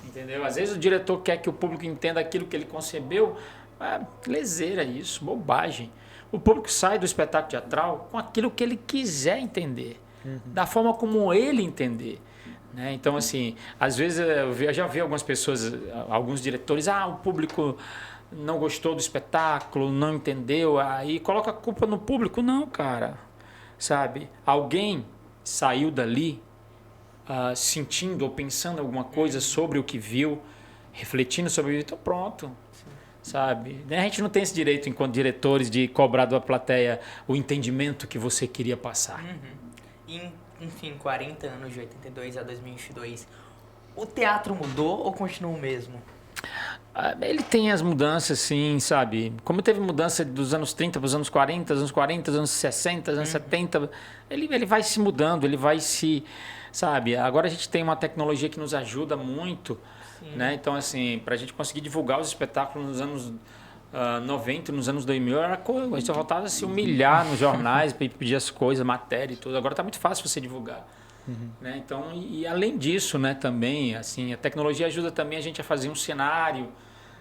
Entendeu? Às vezes o diretor quer que o público entenda aquilo que ele concebeu. Leseira isso, bobagem. O público sai do espetáculo teatral com aquilo que ele quiser entender, da forma como ele entender. Né? Então, assim, às vezes eu já vi algumas pessoas, alguns diretores, o público não gostou do espetáculo, não entendeu, aí coloca a culpa no público. Não, cara, sabe? Alguém saiu dali sentindo ou pensando alguma coisa sobre o que viu, refletindo sobre o que viu, então pronto. Sabe? A gente não tem esse direito, enquanto diretores, de cobrar da plateia o entendimento que você queria passar. Enfim, 40 anos, de 82 a 2022, o teatro mudou ou continua o mesmo? Ele tem as mudanças, sim, sabe? Como teve mudança dos anos 30 para os anos 40, dos anos 40, dos anos 60, dos anos 70, ele vai se mudando, ele vai se... Sabe? Agora a gente tem uma tecnologia que nos ajuda muito, né? Então, assim, para a gente conseguir divulgar os espetáculos nos anos 90, nos anos 2000, a gente só faltava se humilhar nos jornais, pedir as coisas, matéria e tudo. Agora está muito fácil você divulgar. Né? Então, e além disso, né, também, assim, a tecnologia ajuda também a gente a fazer um cenário,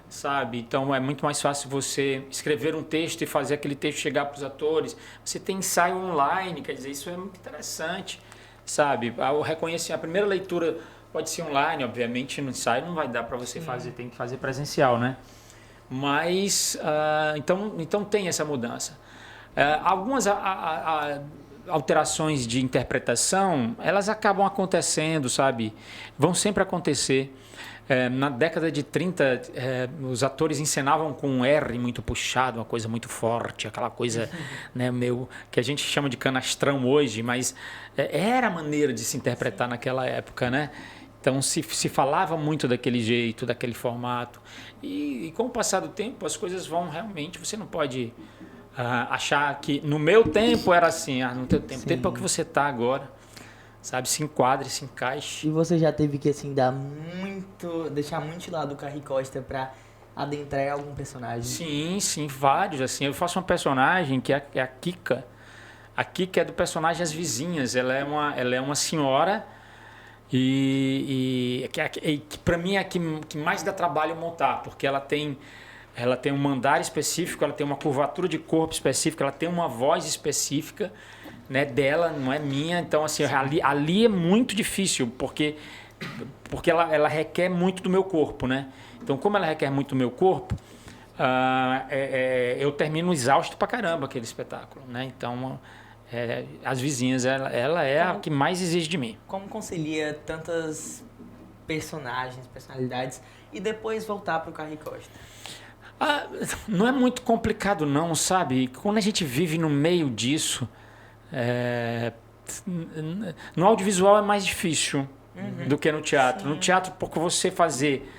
sabe? Então é muito mais fácil você escrever um texto e fazer aquele texto chegar para os atores. Você tem ensaio online, quer dizer, isso é muito interessante, sabe? A primeira leitura pode ser online, obviamente no ensaio não vai dar para você fazer, tem que fazer presencial, né? Mas, então tem essa mudança. Algumas alterações de interpretação, elas acabam acontecendo, sabe? Vão sempre acontecer. Na década de 30, os atores encenavam com um R muito puxado, uma coisa muito forte, aquela coisa, né, que a gente chama de canastrão hoje, mas era a maneira de se interpretar naquela época, né? Então se falava muito daquele jeito, daquele formato. E com o passar do tempo, as coisas vão realmente... Você não pode achar que no meu tempo era assim, no teu tempo. O tempo é o que você está agora. Sabe? Se enquadre, se encaixe. E você já teve que, assim, deixar muito de lado o Carrie Costa pra adentrar em algum personagem? Sim, vários. Assim, eu faço uma personagem que é a Kika. A Kika é do personagem As Vizinhas. Ela é uma senhora e que para mim é a que mais dá trabalho montar, porque ela tem um andar específico, ela tem uma curvatura de corpo específica, ela tem uma voz específica, né, dela, não é minha. Então, assim, ali é muito difícil, porque ela requer muito do meu corpo, né? Então, como ela requer muito do meu corpo, eu termino exausto pra caramba aquele espetáculo, né? Então, As Vizinhas, ela é a que mais exige de mim. Como concilia tantas personalidades e depois voltar pro Carrie Costa? Não é muito complicado não, sabe? Quando a gente vive no meio disso, no audiovisual é mais difícil do que no teatro. Sim. No teatro, porque você fazer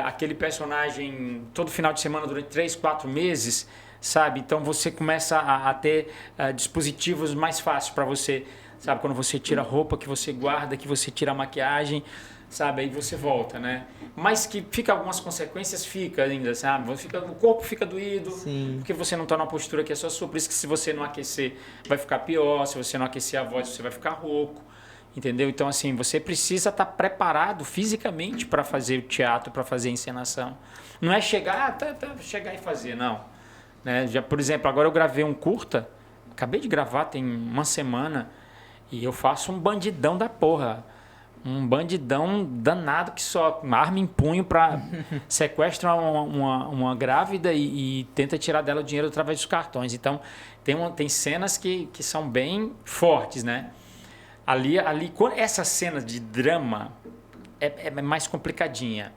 aquele personagem todo final de semana durante 3, 4 meses, sabe? Então você começa a ter dispositivos mais fáceis para você, sabe? Quando você tira a roupa, que você guarda, que você tira a maquiagem, sabe? Aí você volta, né? Mas que fica algumas consequências, fica ainda, sabe? O corpo fica doído, sim, porque você não está numa postura que é só sua. Por isso que se você não aquecer, vai ficar pior. Se você não aquecer a voz, você vai ficar rouco, entendeu? Então, assim, você precisa estar preparado fisicamente para fazer o teatro, para fazer a encenação. Não é chegar e fazer, não. Né? Por exemplo, agora eu gravei um curta, acabei de gravar tem uma semana, e eu faço um bandidão da porra. Um bandidão danado que só arma em punho para sequestra uma grávida e tenta tirar dela o dinheiro através dos cartões. Então, tem cenas que são bem fortes, né? Ali, essa cena de drama é mais complicadinha.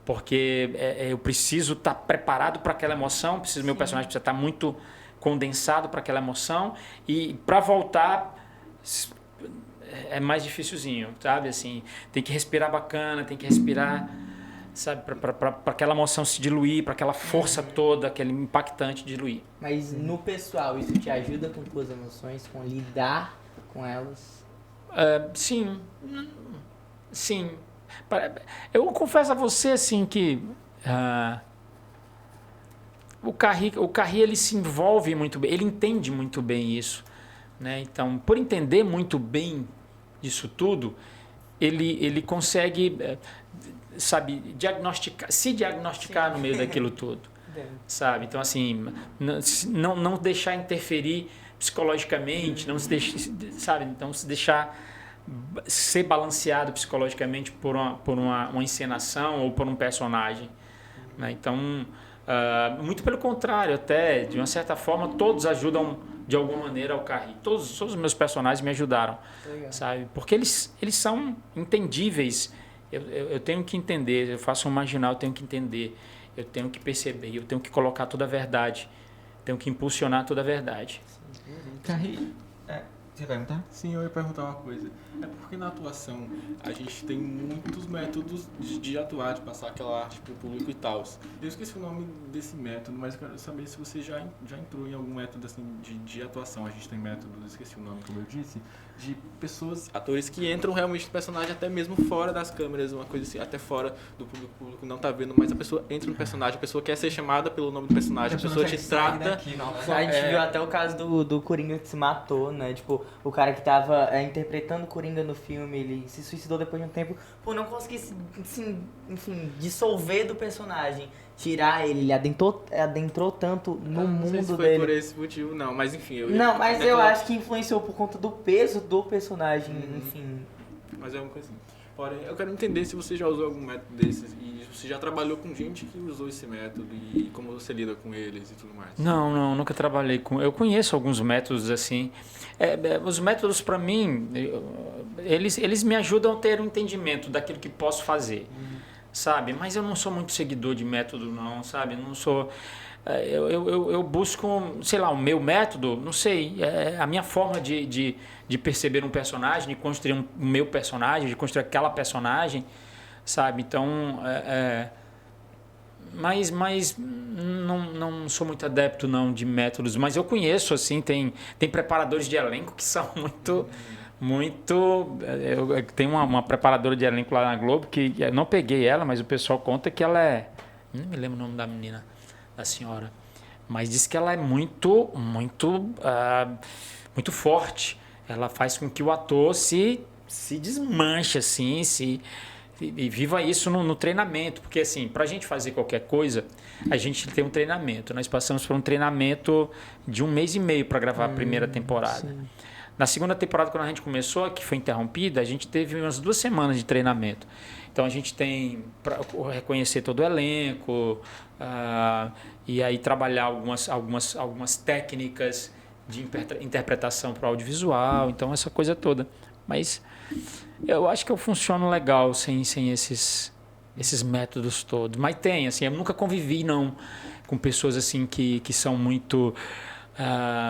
Porque eu preciso estar preparado para aquela emoção, meu personagem precisa estar muito condensado para aquela emoção. E para voltar... é mais dificilzinho, sabe? Assim, tem que respirar bacana, tem que respirar, sabe? Para aquela emoção se diluir, para aquela força toda, aquele impactante diluir. Mas no pessoal, isso te ajuda com tuas emoções, com lidar com elas? Sim, sim. Eu confesso a você, assim, que o Carri ele se envolve muito bem, ele entende muito bem isso, né? Então, por entender muito bem isso tudo, ele consegue, sabe, se diagnosticar no meio daquilo tudo, sabe? Então, assim, não deixar interferir psicologicamente, não se deixar, sabe? Não se deixar ser balanceado psicologicamente por uma encenação ou por um personagem, né? Então, muito pelo contrário, até de uma certa forma todos ajudam de alguma maneira ao Carri. Todos os meus personagens me ajudaram, sabe? Porque eles são entendíveis. Eu tenho que entender, eu faço um marginal, eu tenho que entender, eu tenho que perceber, eu tenho que colocar toda a verdade, tenho que impulsionar toda a verdade. Carri, você vai perguntar? Sim, eu ia perguntar uma coisa. É porque na atuação a gente tem muitos métodos de atuar, de passar aquela arte pro público e tal. Eu esqueci o nome desse método, mas eu quero saber se você já entrou em algum método assim de atuação. A gente tem métodos, esqueci o nome, como eu disse, de pessoas, atores que entram realmente no personagem até mesmo fora das câmeras, uma coisa assim, até fora do público, o público não tá vendo, mas a pessoa entra no personagem, a pessoa quer ser chamada pelo nome do personagem, a pessoa te trata... A gente viu até o caso do Coringa que se matou, né? Tipo, o cara que tava interpretando o Coringa no filme, ele se suicidou depois de um tempo por não conseguir se, enfim, dissolver do personagem. Tirar ele adentrou tanto no mundo não sei se foi dele. por esse motivo, não, mas enfim... Eu acho que influenciou por conta do peso do personagem, enfim. Mas é uma coisa assim. Porém, eu quero entender se você já usou algum método desses e se você já trabalhou com gente que usou esse método e como você lida com eles e tudo mais. Não, nunca trabalhei com... Eu conheço alguns métodos assim. Os métodos, para mim, eles me ajudam a ter um entendimento daquilo que posso fazer, sabe? Mas eu não sou muito seguidor de método, não, sabe? Eu não sou... Eu busco, sei lá, o meu método, não sei, a minha forma de perceber um personagem, de construir o meu personagem, de construir aquela personagem, sabe? Então, mas não sou muito adepto não de métodos, mas eu conheço, assim, tem preparadores de elenco que são muito... Eu tenho uma preparadora de elenco lá na Globo, que eu não peguei ela, mas o pessoal conta que ela é... Não me lembro o nome da menina, da senhora, mas diz que ela é muito forte. Ela faz com que o ator se desmanche, assim, e viva isso no treinamento. Porque, assim, para a gente fazer qualquer coisa, a gente tem um treinamento. Nós passamos por um treinamento de 1 mês e meio para gravar a primeira temporada. Sim. Na segunda temporada, quando a gente começou, que foi interrompida, a gente teve umas 2 semanas de treinamento. Então, a gente tem para reconhecer todo o elenco, e aí trabalhar algumas técnicas de interpretação para o audiovisual, então essa coisa toda. Mas eu acho que eu funciono legal sem esses métodos todos. Mas tem, assim, eu nunca convivi não com pessoas assim que são muito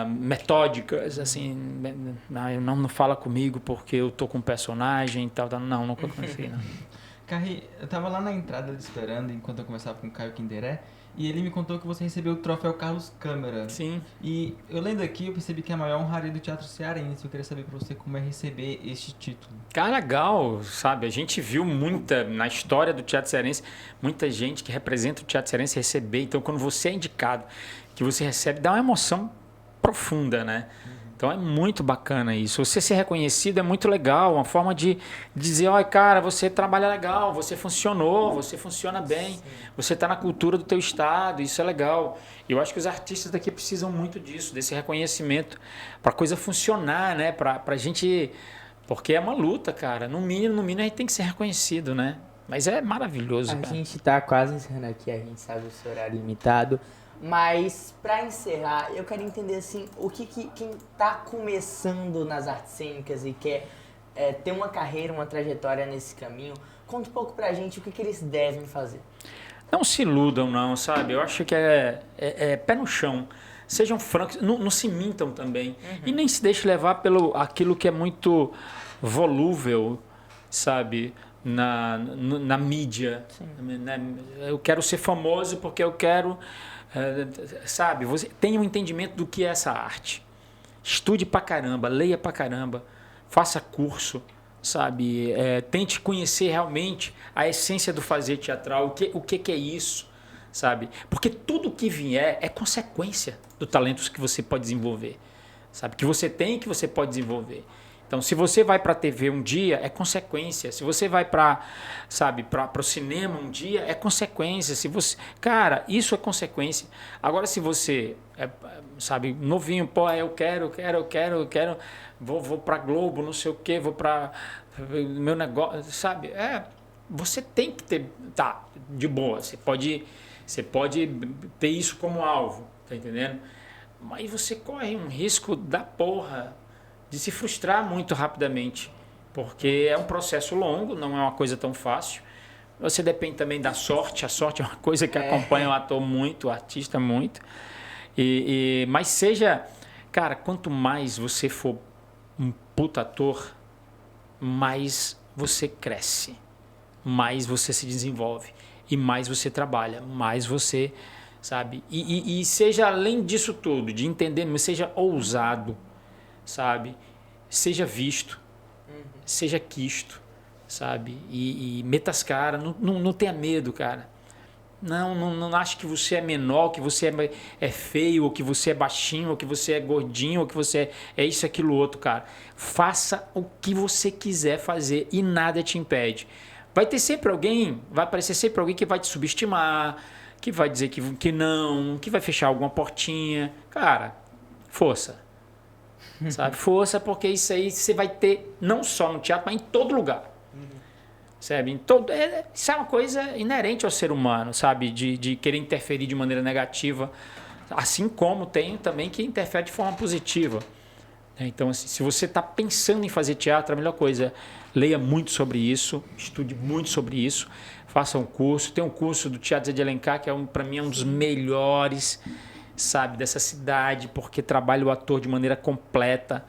metódicas, assim, não fala comigo porque eu tô com um personagem e tal, não, nunca conheci, não. Carri, eu tava lá na entrada esperando enquanto eu conversava com o Caio Kinderé e ele me contou que você recebeu o troféu Carlos Câmara. Sim. E eu lendo aqui, eu percebi que é a maior honraria do teatro cearense. Eu queria saber pra você como é receber este título. Cara, legal, sabe? A gente viu na história do teatro cearense, muita gente que representa o teatro cearense receber. Então, quando você é indicado, que você recebe, dá uma emoção profunda, né? Então é muito bacana isso. Você ser reconhecido é muito legal, uma forma de dizer, olha, cara, você trabalha legal, você funcionou, você funciona bem, você está na cultura do teu estado, isso é legal. E eu acho que os artistas daqui precisam muito disso, desse reconhecimento, para a coisa funcionar, né? Para a gente... Porque é uma luta, cara. No mínimo, a gente tem que ser reconhecido, né? Mas é maravilhoso, cara. A gente está quase encerrando aqui, a gente sabe o seu horário limitado. Mas, para encerrar, eu quero entender, assim, o que quem tá começando nas artes cênicas e quer ter uma carreira, uma trajetória nesse caminho, conta um pouco pra gente o que eles devem fazer. Não se iludam, não, sabe? Eu acho que é pé no chão, sejam francos, não se mintam também. E nem se deixe levar pelo aquilo que é muito volúvel, sabe? Na mídia. Eu quero ser famoso porque eu quero... sabe? Você tenha um entendimento do que é essa arte. Estude pra caramba, leia pra caramba, faça curso, sabe? Tente conhecer realmente a essência do fazer teatral, o que é isso, sabe? Porque tudo que vier é consequência do talento que você pode desenvolver, sabe? Que você tem e que você pode desenvolver. Então, se você vai para a TV um dia, é consequência. Se você vai para o cinema um dia, é consequência. Se você, cara, isso é consequência. Agora, se você sabe, novinho, pô, eu quero, vou para Globo, não sei o quê, vou para meu negócio, sabe? Você tem que ter, tá, de boa. Você pode ter isso como alvo, tá entendendo? Mas você corre um risco da porra de se frustrar muito rapidamente, porque é um processo longo, não é uma coisa tão fácil. Você depende também da sorte, a sorte é uma coisa que acompanha o ator muito, o artista muito. Mas seja, cara, quanto mais você for um puta ator, mais você cresce, mais você se desenvolve e mais você trabalha, mais você, sabe? E seja além disso tudo, de entender, mas seja ousado, sabe? Seja visto, seja quisto, sabe? E meta as caras, não tenha medo, cara. Não ache que você é menor, que você é feio, ou que você é baixinho, ou que você é gordinho, ou que você é isso, aquilo, outro, cara. Faça o que você quiser fazer e nada te impede. Vai aparecer sempre alguém que vai te subestimar, que vai dizer que não, que vai fechar alguma portinha. Cara, força. Sabe? Força, porque isso aí você vai ter não só no teatro, mas em todo lugar. Sabe? Isso é uma coisa inerente ao ser humano, sabe? De querer interferir de maneira negativa, assim como tem também que interfere de forma positiva. Então, assim, se você está pensando em fazer teatro, a melhor coisa é leia muito sobre isso, estude muito sobre isso, faça um curso. Tem um curso do Teatro Zé de Alencar, que para mim é um dos melhores, sabe, dessa cidade, porque trabalha o ator de maneira completa,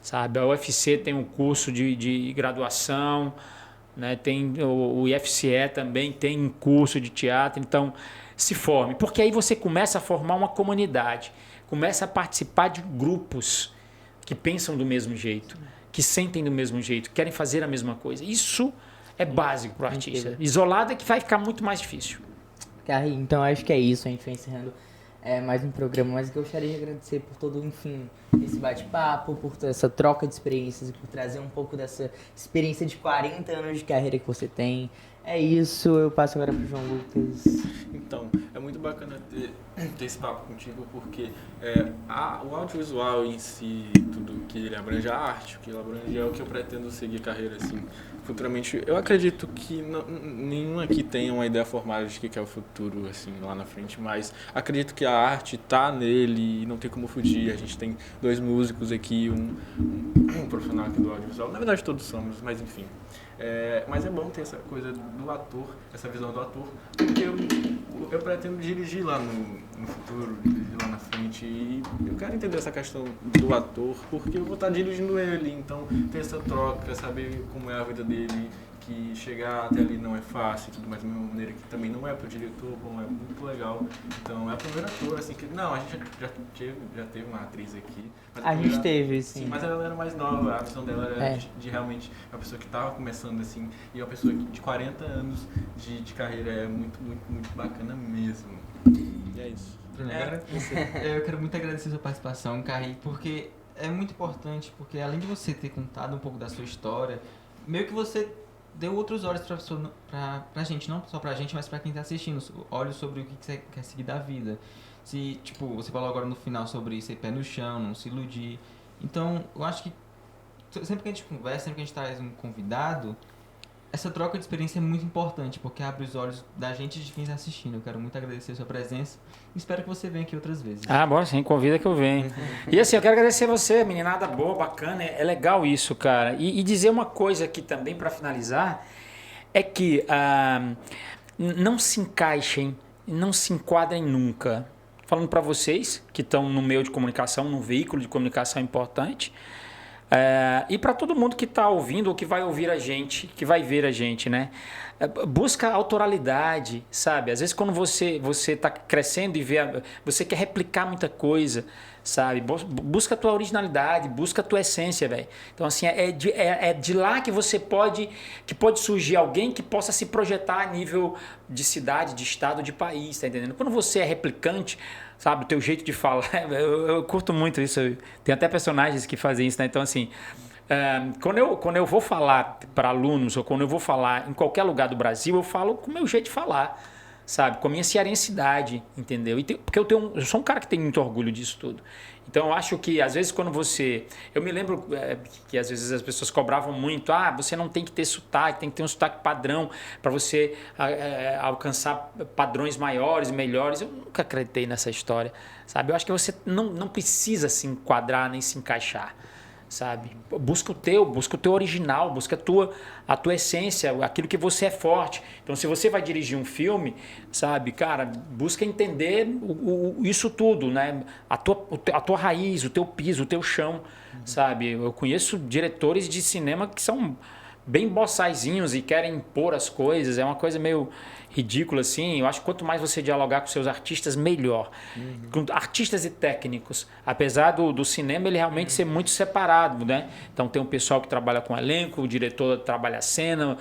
sabe? A UFC tem um curso de graduação, né? Tem o IFCE também tem um curso de teatro. Então, se forme, porque aí você começa a formar uma comunidade, começa a participar de grupos que pensam do mesmo jeito, que sentem do mesmo jeito, querem fazer a mesma coisa. Isso é básico para o artista. Isolado é que vai ficar muito mais difícil. Carri, então acho que é isso. A gente vai encerrando mais um programa, mas eu gostaria de agradecer por todo, enfim, esse bate-papo, por toda essa troca de experiências e por trazer um pouco dessa experiência de 40 anos de carreira que você tem. É isso, eu passo agora pro João Lucas. Então, é muito bacana ter esse papo contigo, porque o audiovisual em si, tudo que ele abrange, a arte, o que ele abrange é o que eu pretendo seguir carreira, assim, futuramente. Eu acredito que nenhum aqui tenha uma ideia formada de que é o futuro, assim, lá na frente, mas acredito que a arte tá nele e não tem como fugir. A gente tem 2 músicos aqui, um profissional aqui do audiovisual, na verdade todos somos, mas enfim. Mas é bom ter essa coisa do ator, essa visão do ator, porque eu pretendo dirigir lá no futuro, dirigir lá na frente, e eu quero entender essa questão do ator, porque eu vou estar dirigindo ele, então ter essa troca, saber como é a vida dele, que chegar até ali não é fácil, tudo mais, da mesma maneira que também não é pro diretor, bom, é muito legal. Então é a primeira ator, assim, que não, a gente já teve uma atriz aqui. Mas A gente teve, sim. Mas ela era mais nova, a visão dela era de realmente uma pessoa que estava começando, assim, e uma pessoa de 40 anos de carreira. É muito, muito, muito bacana mesmo. E é isso. Eu quero muito agradecer a sua participação, Carri, porque é muito importante, porque além de você ter contado um pouco da sua história, meio que você deu outros olhos pra gente, não só pra gente, mas pra quem tá assistindo, olhos sobre o que você quer seguir da vida. Se, tipo, você falou agora no final sobre ser pé no chão, não se iludir. Então, eu acho que sempre que a gente conversa, sempre que a gente traz um convidado, essa troca de experiência é muito importante, porque abre os olhos da gente e de quem está assistindo. Eu quero muito agradecer a sua presença e espero que você venha aqui outras vezes. Bom, sim, convida que eu venho. E assim, eu quero agradecer você, meninada boa, bacana, é legal isso, cara. E dizer uma coisa aqui também, para finalizar, é que não se encaixem, não se enquadrem nunca. Vou falando para vocês que estão no meio de comunicação, num veículo de comunicação importante, e para todo mundo que está ouvindo ou que vai ouvir a gente, que vai ver a gente, né? Busca autoralidade, sabe? Às vezes quando você está crescendo e você quer replicar muita coisa, sabe? Busca a tua originalidade, busca a tua essência, velho. Então, assim, é de lá que pode surgir alguém que possa se projetar a nível de cidade, de estado, de país, tá entendendo? Quando você é replicante, sabe, o teu jeito de falar, eu curto muito isso. Tem até personagens que fazem isso, né? Então, assim, quando eu vou falar para alunos ou quando eu vou falar em qualquer lugar do Brasil, eu falo com o meu jeito de falar, sabe? Com a minha cearensidade, entendeu? Porque eu sou um cara que tem muito orgulho disso tudo. Então, eu acho que, às vezes, quando você... Eu me lembro que, às vezes, as pessoas cobravam muito. Você não tem que ter sotaque, tem que ter um sotaque padrão para você alcançar padrões maiores, melhores. Eu nunca acreditei nessa história, sabe? Eu acho que você não precisa se enquadrar nem se encaixar, sabe? Busca o teu original, busca a tua essência, aquilo que você é forte. Então, se você vai dirigir um filme, sabe, cara, busca entender isso tudo, né? A tua raiz, o teu piso, o teu chão, sabe? Eu conheço diretores de cinema que são bem boçaizinhos e querem impor as coisas, é uma coisa meio ridícula, assim. Eu acho que quanto mais você dialogar com seus artistas, melhor. Com artistas e técnicos. Apesar do cinema, ele realmente ser muito separado, né? Então tem um pessoal que trabalha com elenco, o diretor trabalha a cena,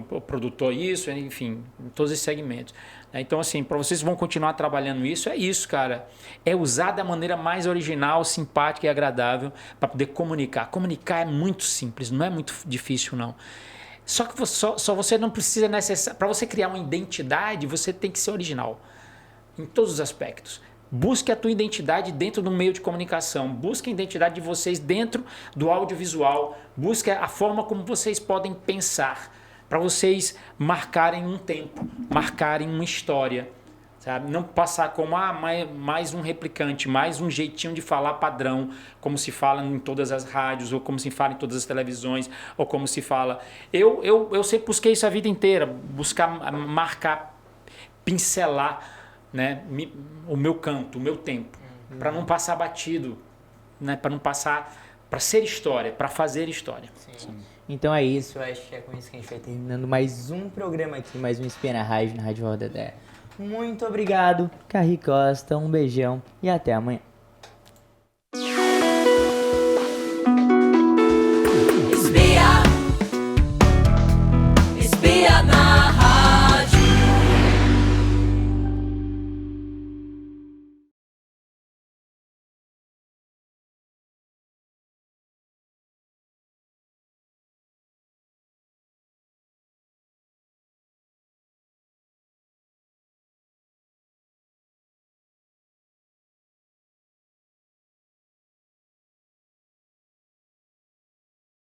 o produtor isso, enfim, em todos esses segmentos. Então, assim, para vocês vão continuar trabalhando isso, é isso, cara. É usar da maneira mais original, simpática e agradável para poder comunicar. Comunicar é muito simples, não é muito difícil, não. Só que você não precisa para você criar uma identidade, você tem que ser original em todos os aspectos. Busque a tua identidade dentro do meio de comunicação. Busque a identidade de vocês dentro do audiovisual. Busque a forma como vocês podem pensar para vocês marcarem um tempo, marcarem uma história. Sabe? Não passar como mais um replicante, mais um jeitinho de falar padrão, como se fala em todas as rádios, ou como se fala em todas as televisões, ou como se fala... Eu sempre busquei isso a vida inteira, buscar marcar, pincelar, né, o meu canto, o meu tempo, para não passar batido, né, para não passar... para ser história, para fazer história. Sim. Então é isso, eu acho que é com isso que a gente vai terminando mais um programa aqui, mais um Espia na Rádio Rodedé. Muito obrigado, Carri Costa, um beijão e até amanhã.